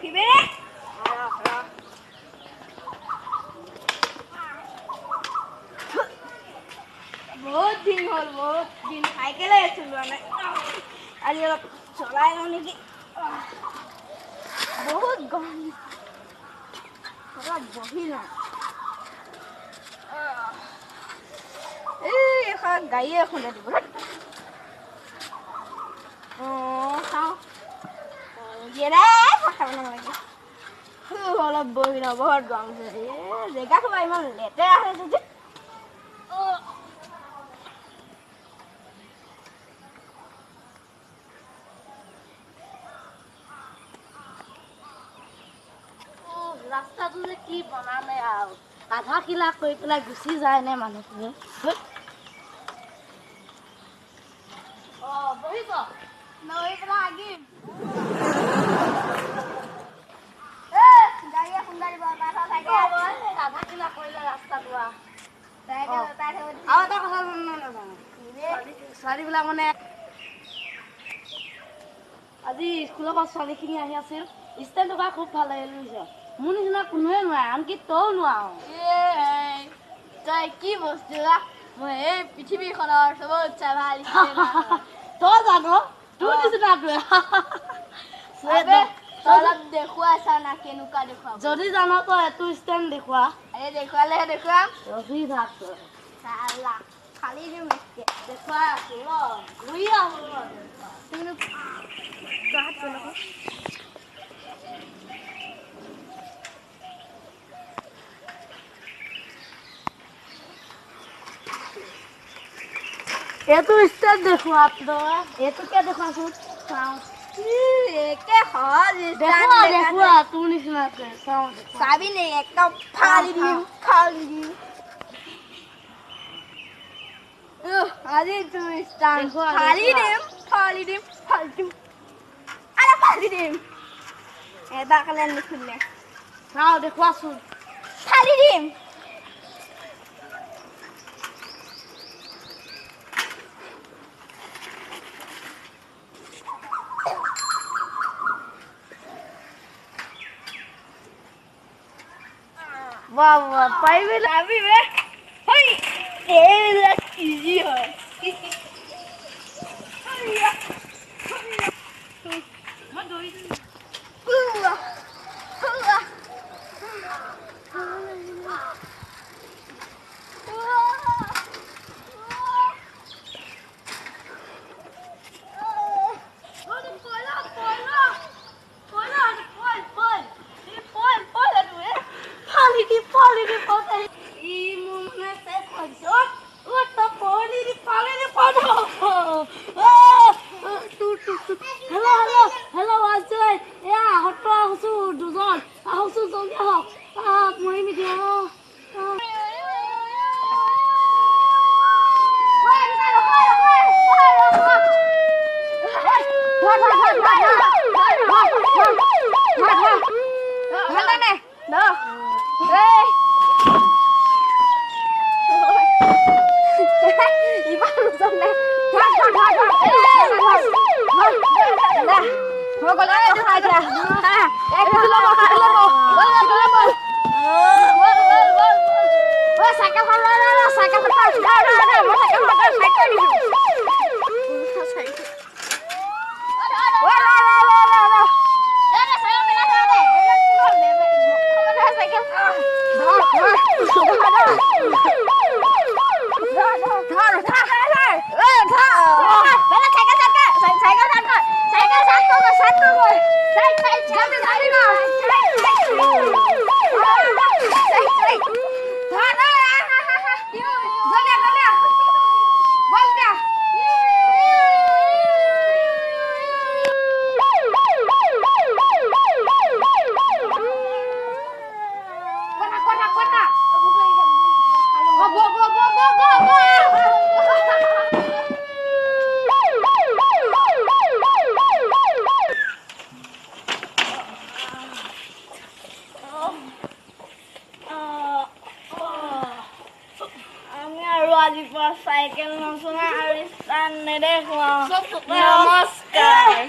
ৰখিবি বহুত দিন হ'ল বহুত দিন চাইকেলে চলোৱা নাই আজি অলপ চলাই লওঁ নেকি বহুত গৰম অলপ বহি লওঁ এই এখন গাড়ী এখন দিব খাওঁ খাব নালাগে অলপ বহি লওঁ বহুত গৰম জেগা খোৱা ইমান লেতেৰা হৈছে যে ৰাস্তাটো যে কি বনালে আৰু আধা কিলা কৰি পেলাই গুচি যায় নে মানুহখিনি বহিব নৈ পেলাই আগিম গাড়ী এখন গাড়ী আধা কিলা কৰিলে ৰাস্তাটো আৰু এটা কথা নাজানো ছোৱালীবিলাক মানে আজি স্কুলৰ পৰা ছোৱালীখিনি আহি আছিল ষ্টেণ্ড থকা খুব ভাল লাগিল মোৰ নিচিনা কোনোৱে নোৱাৰে আনকি তইও নোৱাৰ তই কি বস্তু মই এই পৃথিৱীখনৰ চবতছে ভাল তই জানো তোৰ নিচিনাটোৱে অলপ দেখুৱাইছা না কেনেকুৱা দেখুৱাব যদি জানো তই এইটো ষ্টেণ্ড দেখুৱা এই দেখুৱালেহে দেখুৱাম ৰখি থাক চালা খালি দিম দেখুৱাই আছো ঘূৰি আহো এইটো ষ্টেপ দেখুৱা তই এইটোকে দেখুৱাচোন চাওঁ একে সহজ দেখুৱা তোৰ নিচিনাকে চাওঁ চাবি নে একদম ফালি দিম ফালি দিম আজি তোৰ ষ্টান ফালি দিম ফালি দিম ফালি দিম আৰু ফালি দিম এবাৰ কালে নুখুলিলে চাওঁ দেখুৱাচোন ফালি দিম वाह वाह पाइबे लाभी बे हई ये इजी है मैं दोई हुआ हुआ Hello, Ajay. Yeah, hot house duজন. House জলদি আহক. মই মিডিয়া. साइकिल नचुना और स्टैंड नहीं देखो नमस्कार